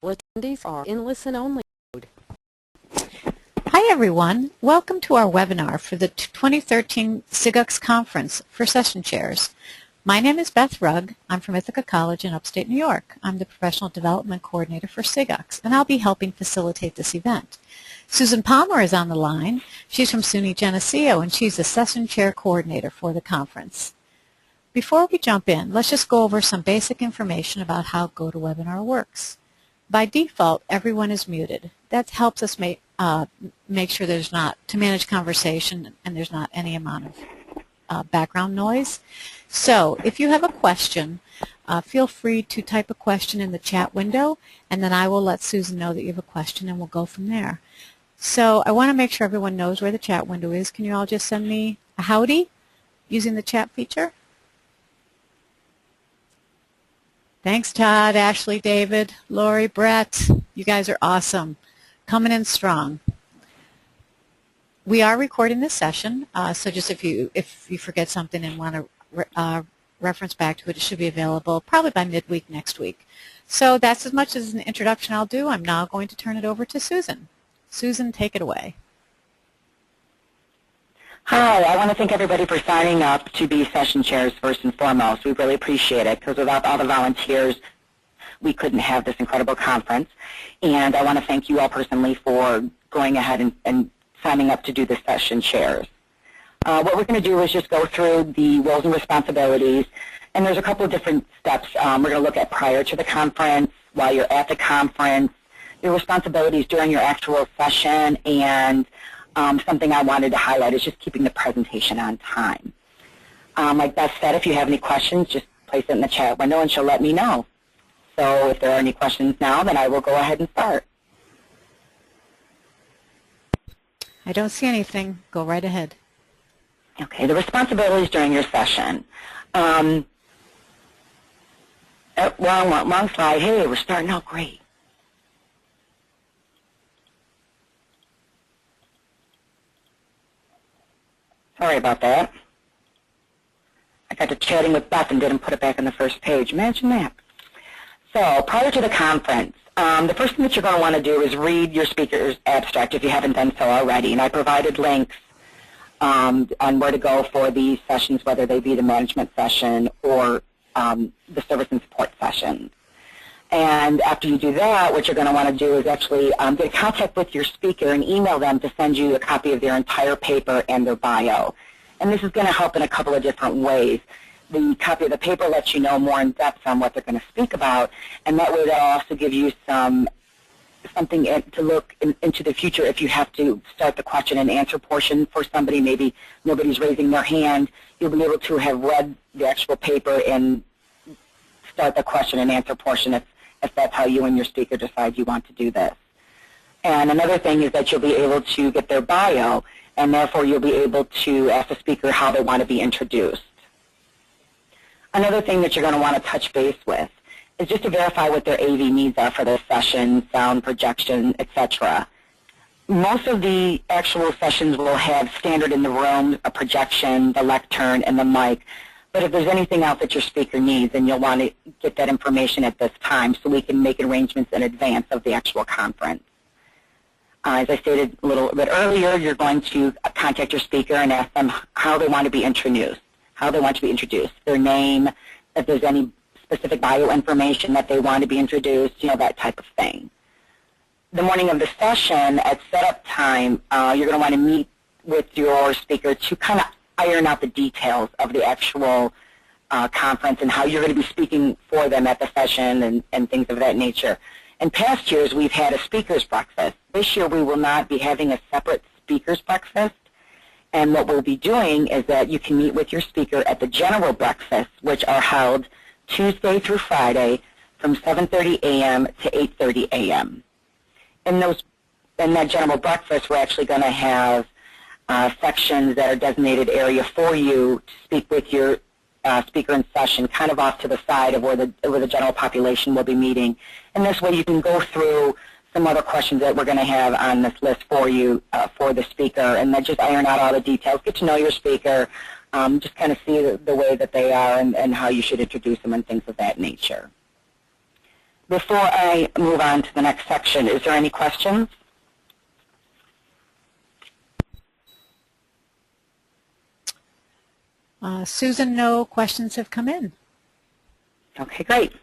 Attendees are in listen-only mode. Hi everyone, welcome to our webinar for the 2013 SIGUCCS Conference for Session Chairs. My name is Beth Rugg. I'm from Ithaca College in upstate New York. I'm the Professional Development Coordinator for SIGUCCS, and I'll be helping facilitate this event. Susan Palmer is on the line. She's from SUNY Geneseo, and she's the Session Chair Coordinator for the conference. Before we jump in, let's just go over some basic information about how GoToWebinar works. By default, everyone is muted. That helps us make sure there's not, to manage conversation and there's not any amount of background noise. So if you have a question, feel free to type a question in the chat window, and then I will let Susan know that you have a question and we'll go from there. So I want to make sure everyone knows where the chat window is. Can you all just send me a howdy using the chat feature? Thanks, Todd, Ashley, David, Lori, Brett. You guys are awesome. Coming in strong. We are recording this session, so just if you forget something and want to reference back to it, it should be available probably by midweek next week. So that's as much as an introduction I'll do. I'm now going to turn it over to Susan. Susan, take it away. Hi, I want to thank everybody for signing up to be session chairs first and foremost. We really appreciate it because without all the volunteers, we couldn't have this incredible conference. And I want to thank you all personally for going ahead and signing up to do the session chairs. What we're going to do is just go through the roles and responsibilities. And there's a couple of different steps we're going to look at prior to the conference, while you're at the conference, your responsibilities during your actual session, and something I wanted to highlight is just keeping the presentation on time. Like Beth said, if you have any questions, just place it in the chat window and she'll let me know. So if there are any questions now, then I will go ahead and start. I don't see anything. Go right ahead. Okay, the responsibilities during your session. Wrong slide. Hey, we're starting out great. Sorry about that. I got to chatting with Beth and didn't put it back on the first page. Imagine that. So prior to the conference, the first thing that you're going to want to do is read your speaker's abstract if you haven't done so already. And I provided links on where to go for these sessions, whether they be the management session or the service and support sessions. And after you do that, what you're going to want to do is actually get in contact with your speaker and email them to send you a copy of their entire paper and their bio. And this is going to help in a couple of different ways. The copy of the paper lets you know more in depth on what they're going to speak about, and that way that'll also give you something to look into the future if you have to start the question and answer portion for somebody. Maybe nobody's raising their hand. You'll be able to have read the actual paper and start the question and answer portion if that's how you and your speaker decide you want to do this. And another thing is that you'll be able to get their bio, and therefore you'll be able to ask the speaker how they want to be introduced. Another thing that you're going to want to touch base with is just to verify what their AV needs are for their session, sound, projection, etc. Most of the actual sessions will have standard in the room, a projection, the lectern, and the mic. But if there's anything else that your speaker needs, then you'll want to get that information at this time so we can make arrangements in advance of the actual conference. As I stated a little bit earlier, you're going to contact your speaker and ask them how they want to be introduced, their name, if there's any specific bio information that they want to be introduced, that type of thing. The morning of the session, at setup time, you're going to want to meet with your speaker to kind of iron out the details of the actual conference and how you're going to be speaking for them at the session and things of that nature. In past years, we've had a speaker's breakfast. This year, we will not be having a separate speaker's breakfast. And what we'll be doing is that you can meet with your speaker at the general breakfast, which are held Tuesday through Friday from 7:30 a.m. to 8:30 a.m. In that general breakfast, we're actually going to have sections that are designated area for you to speak with your speaker in session, kind of off to the side of where the general population will be meeting. And this way you can go through some other questions that we're going to have on this list for you for the speaker, and then just iron out all the details, get to know your speaker, just kind of see the way that they are and how you should introduce them and things of that nature. Before I move on to the next section, is there any questions? Susan, no questions have come in. Okay, great.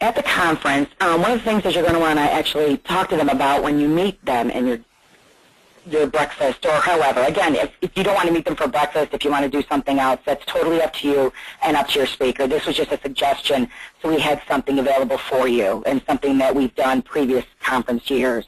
At the conference, one of the things that you're going to want to actually talk to them about when you meet them in your breakfast or however, again, if you don't want to meet them for breakfast, if you want to do something else, that's totally up to you and up to your speaker. This was just a suggestion, so we had something available for you and something that we've done previous conference years.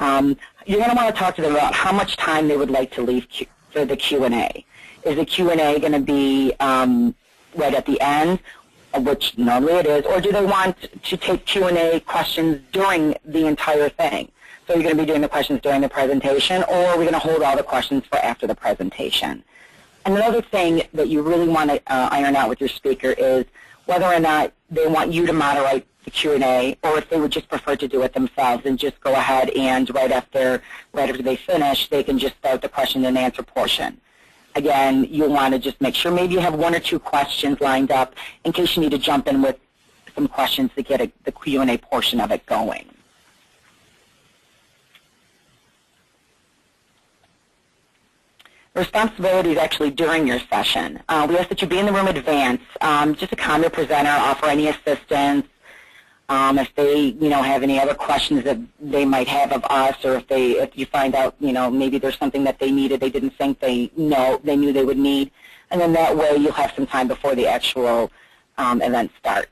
You're going to want to talk to them about how much time they would like to leave for the Q&A. Is the Q&A going to be right at the end, which normally it is, or do they want to take Q&A questions during the entire thing? So you're going to be doing the questions during the presentation, or are we going to hold all the questions for after the presentation? And another thing that you really want to iron out with your speaker is whether or not they want you to moderate the Q&A, or if they would just prefer to do it themselves and just go ahead and right after they finish, they can just start the question and answer portion. Again, you'll want to just make sure maybe you have one or two questions lined up in case you need to jump in with some questions to get the Q&A portion of it going. Responsibilities actually during your session. We ask that you be in the room in advance, just to calm your presenter, offer any assistance. If they, have any other questions that they might have of us, or if you find out, maybe there's something that they needed they didn't think they knew they would need, and then that way you'll have some time before the actual event starts.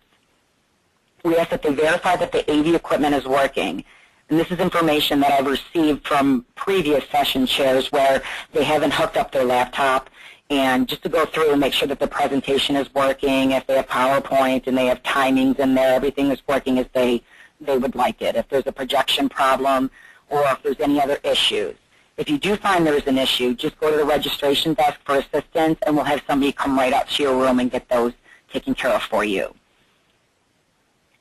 We ask that they verify that the AV equipment is working. And this is information that I've received from previous session chairs where they haven't hooked up their laptop, and just to go through and make sure that the presentation is working, if they have PowerPoint and they have timings in there, everything is working as they would like it. If there's a projection problem or if there's any other issues. If you do find there's an issue, just go to the registration desk for assistance, and we'll have somebody come right out to your room and get those taken care of for you.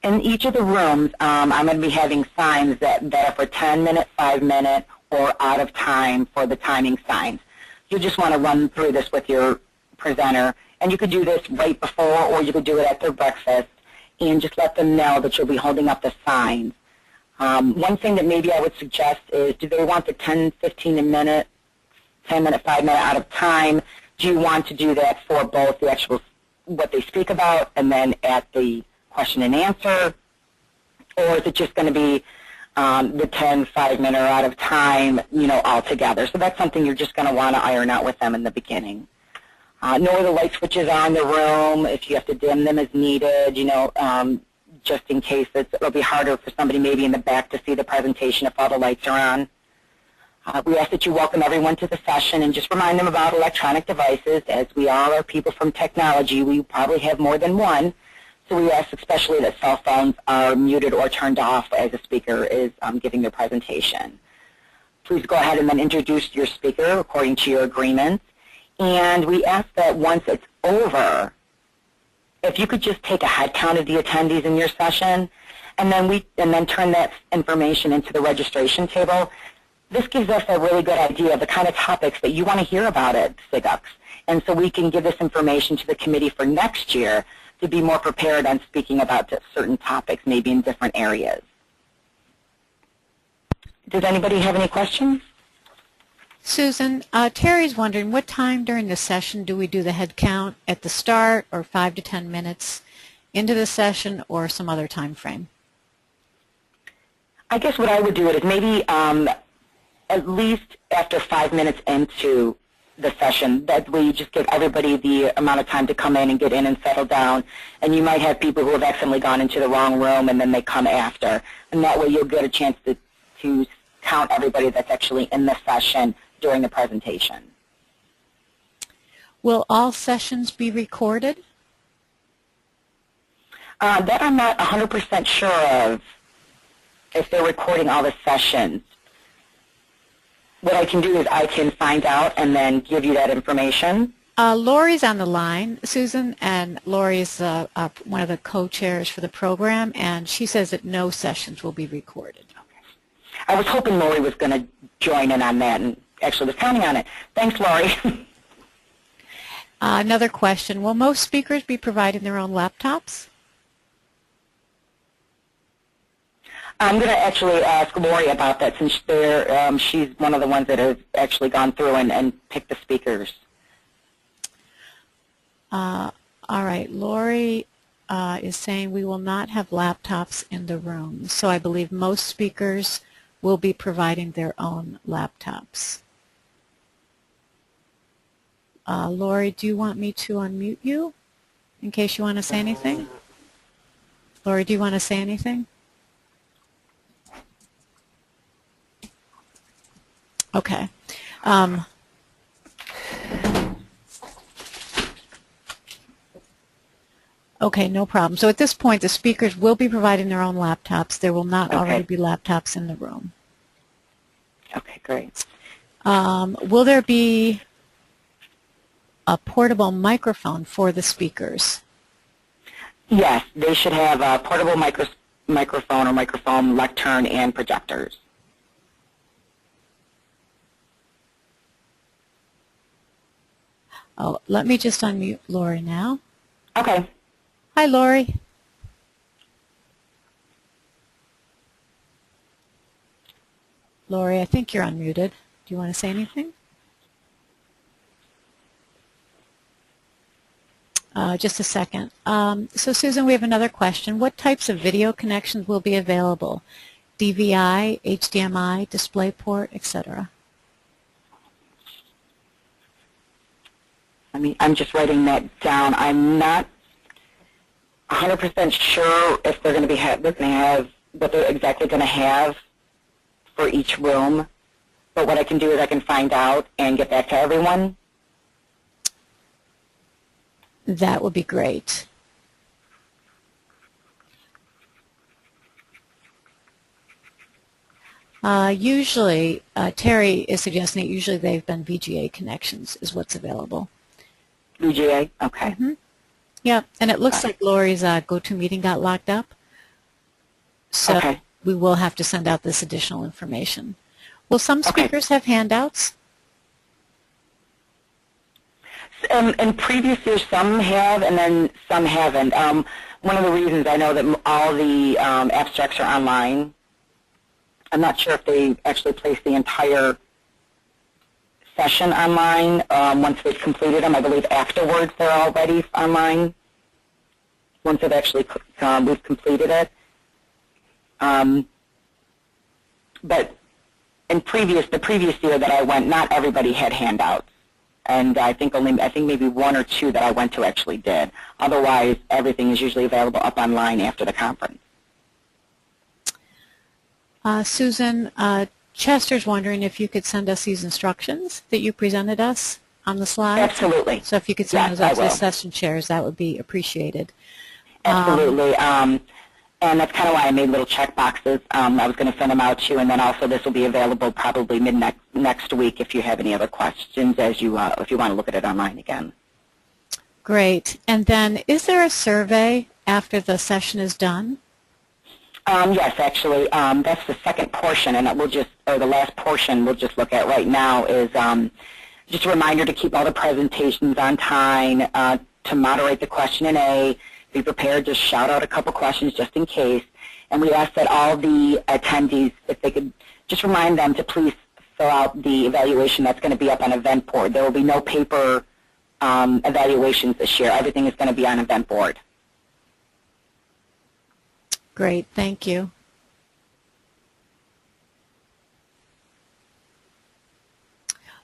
In each of the rooms, I'm going to be having signs that are for 10-minute, 5-minute, or out of time for the timing signs. You just want to run through this with your presenter, and you could do this right before, or you could do it at their breakfast, and just let them know that you'll be holding up the signs. One thing that maybe I would suggest is, do they want the 10, 15-minute, 10-minute, 5-minute out of time? Do you want to do that for both the actual, what they speak about, and then at the question and answer, or is it just going to be the 10, 5-minute or out of time, all together? So that's something you're just going to want to iron out with them in the beginning. Know where the light switches are in the room, if you have to dim them as needed, just in case it'll be harder for somebody maybe in the back to see the presentation if all the lights are on. We ask that you welcome everyone to the session and just remind them about electronic devices. As we all are people from technology, we probably have more than one. So we ask especially that cell phones are muted or turned off as the speaker is giving their presentation. Please go ahead and then introduce your speaker according to your agreement. And we ask that once it's over, if you could just take a head count of the attendees in your session, and then turn that information into the registration table. This gives us a really good idea of the kind of topics that you want to hear about at SIGUCCS. And so we can give this information to the committee for next year to be more prepared on speaking about certain topics, maybe in different areas. Does anybody have any questions? Susan, Terry's wondering, what time during the session do we do the head count? At the start, or 5 to 10 minutes into the session, or some other time frame? I guess what I would do is maybe at least after 5 minutes into the session. That way you just give everybody the amount of time to come in and get in and settle down. And you might have people who have accidentally gone into the wrong room and then they come after. And that way you'll get a chance to count everybody that's actually in the session during the presentation. Will all sessions be recorded? That I'm not 100% sure of, if they're recording all the sessions. What I can do is I can find out and then give you that information. Lori's on the line, Susan, and Lori is one of the co-chairs for the program, and she says that no sessions will be recorded. Okay. I was hoping Lori was going to join in on that, and actually was counting on it. Thanks, Lori. Another question, will most speakers be providing their own laptops? I'm going to actually ask Lori about that since she's one of the ones that has actually gone through and picked the speakers. All right, Lori is saying we will not have laptops in the room. So I believe most speakers will be providing their own laptops. Lori, do you want me to unmute you in case you want to say anything? Lori, do you want to say anything? Okay. Okay, no problem. So at this point, the speakers will be providing their own laptops. There will not already be laptops in the room. Okay, great. Will there be a portable microphone for the speakers? Yes, they should have a portable microphone or microphone, lectern, and projectors. Oh, let me just unmute Lori now. Okay. Hi, Lori. Lori, I think you're unmuted. Do you want to say anything? Just a second. So, Susan, we have another question. What types of video connections will be available? DVI, HDMI, DisplayPort, etc. I'm just writing that down. I'm not 100% sure if they're going to have what they're exactly going to have for each room. But what I can do is I can find out and get back to everyone. That would be great. Usually, Terry is suggesting that usually they've been VGA connections is what's available. VGA? Okay. Mm-hmm. Yeah, and it looks like Lori's GoToMeeting got locked up. So we will have to send out this additional information. Will some speakers have handouts? In previous years, some have, and then some haven't. One of the reasons I know that all the abstracts are online. I'm not sure if they actually place the entire session online once they've completed them. I believe afterwards they're already online once they've actually we've completed it. But in the previous year that I went, not everybody had handouts. And I think maybe one or two that I went to actually did. Otherwise, everything is usually available up online after the conference. Susan, Chester's wondering if you could send us these instructions that you presented us on the slide. Absolutely. So if you could send those out to the session chairs, that would be appreciated. Absolutely. And that's kind of why I made little check boxes. I was going to send them out to you, and then also this will be available probably next week if you have any other questions if you want to look at it online again. Great. And then is there a survey after the session is done? Yes, actually. That's the second portion, and the last portion we'll just look at right now is just a reminder to keep all the presentations on time, to moderate the question and A, be prepared to shout out a couple questions just in case. And we ask that all the attendees, if they could just remind them to please fill out the evaluation that's going to be up on Eventboard. There will be no paper evaluations this year. Everything is going to be on Eventboard. Great, thank you.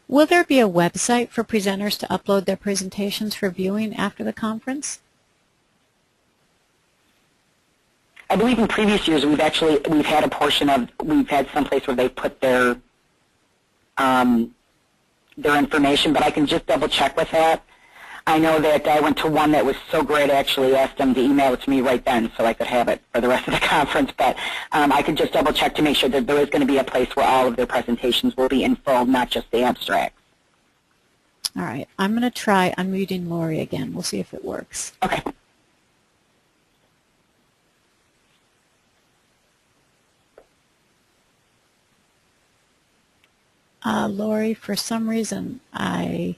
Will there be a website for presenters to upload their presentations for viewing after the conference? I believe in previous years we've had some place where they put their information, but I can just double check with that. I know that I went to one that was so great I actually asked them to email it to me right then so I could have it for the rest of the conference, but I could just double check to make sure that there is going to be a place where all of their presentations will be in full, not just the abstracts. All right, I'm going to try unmuting Lori again. We'll see if it works. Okay. Lori, for some reason, I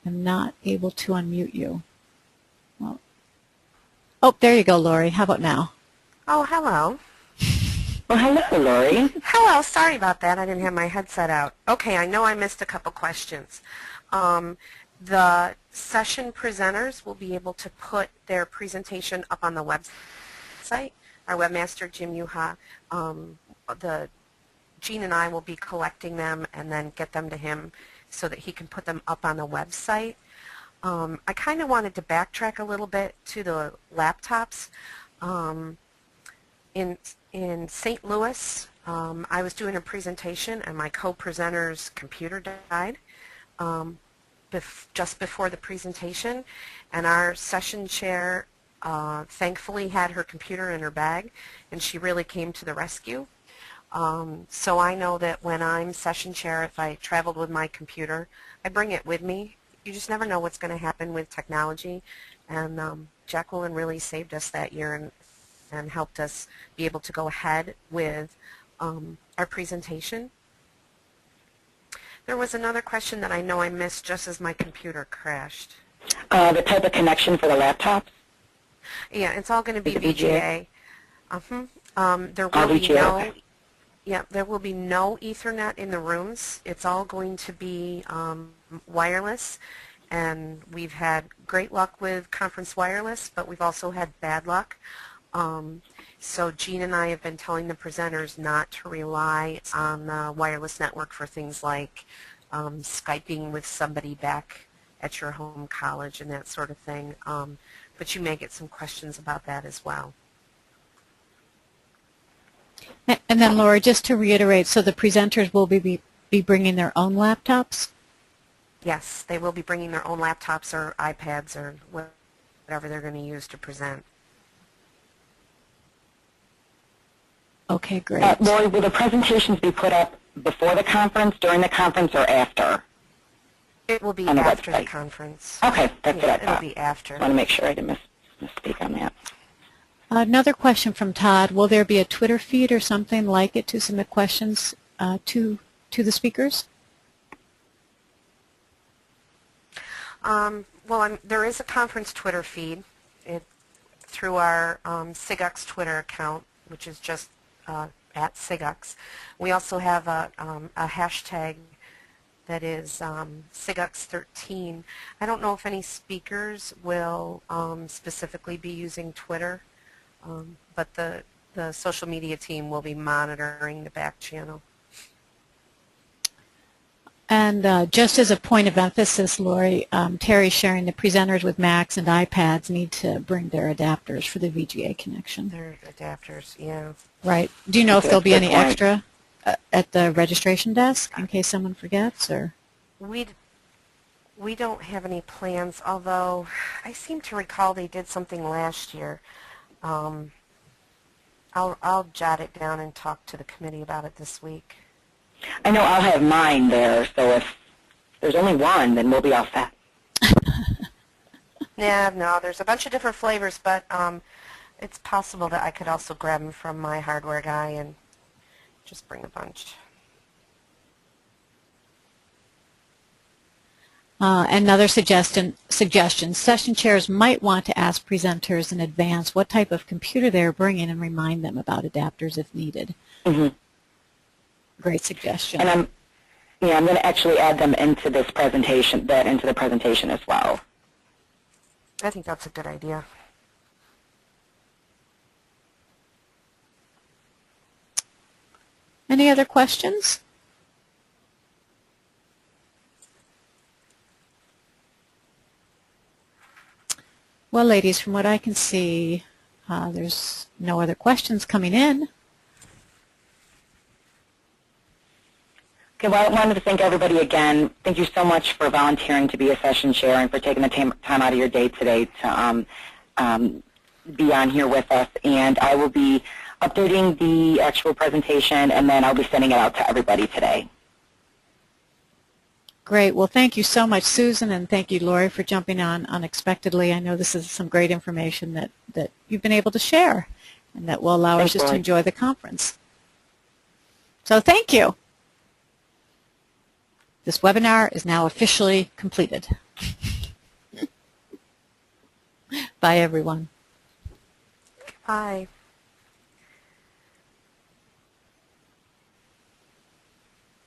am not able to unmute you. Well, oh, there you go, Lori. How about now? Oh, hello. Well, hello, Lori. Hello, sorry about that. I didn't have my headset out. Okay, I know I missed a couple questions. The session presenters will be able to put their presentation up on the website. Our webmaster, Jim Yuha, Gene and I will be collecting them and then get them to him so that he can put them up on the website. I kind of wanted to backtrack a little bit to the laptops. In St. Louis, I was doing a presentation and my co-presenter's computer died just before the presentation, and our session chair thankfully had her computer in her bag, and she really came to the rescue. So I know that when I'm session chair, if I traveled with my computer, I bring it with me. You just never know what's going to happen with technology, and Jacqueline really saved us that year and helped us be able to go ahead with our presentation. There was another question that I know I missed just as my computer crashed. The type of connection for the laptops? Yeah, it's all going to be VGA. There will be VGA, no, okay. yeah, there will be no Ethernet in the rooms. It's all going to be wireless, and we've had great luck with Conference Wireless, but we've also had bad luck. So Gene and I have been telling the presenters not to rely on the wireless network for things like Skyping with somebody back at your home college and that sort of thing. But you may get some questions about that as well. And then, Laura, just to reiterate, so the presenters will be bringing their own laptops? Yes, they will be bringing their own laptops or iPads or whatever they're going to use to present. Okay, great. Lori, will the presentations be put up before the conference, during the conference, or after? It will be On the after the website. conference. Okay, that's what I It'll thought. be after. I want to make sure I didn't misspeak on that. Another question from Todd. Will there be a Twitter feed or something like it to submit questions to the speakers? Well, there is a conference Twitter feed through our SIGUCCS Twitter account, which is just at SIGUCCS. We also have a hashtag that is SIGUCCS13. I don't know if any speakers will specifically be using Twitter, but the social media team will be monitoring the back channel. And just as a point of emphasis, Lori, Terry's sharing the presenters with Macs and iPads need to bring their adapters for the VGA connection. Their adapters, yeah. Right. Do you know if there'll be any Good point. extra at the registration desk in case someone forgets? Or We don't have any plans, although I seem to recall they did something last year. I'll jot it down and talk to the committee about it this week. I know I'll have mine there, so if there's only one, then we'll be all set. Yeah, no, there's a bunch of different flavors, but it's possible that I could also grab them from my hardware guy and just bring a bunch. another suggestion, session chairs might want to ask presenters in advance what type of computer they're bringing and remind them about adapters if needed. Mm-hmm. Great suggestion. And I'm going to actually add them into this presentation, into the presentation as well. I think that's a good idea. Any other questions? Well, ladies, from what I can see, there's no other questions coming in. Okay, well, I wanted to thank everybody again. Thank you so much for volunteering to be a session chair and for taking the time out of your day today to be on here with us. And I will be updating the actual presentation, and then I'll be sending it out to everybody today. Great. Well, thank you so much, Susan, and thank you, Lori, for jumping on unexpectedly. I know this is some great information that you've been able to share and that will allow us just to enjoy the conference. So thank you. This webinar is now officially completed. Bye, everyone. Bye.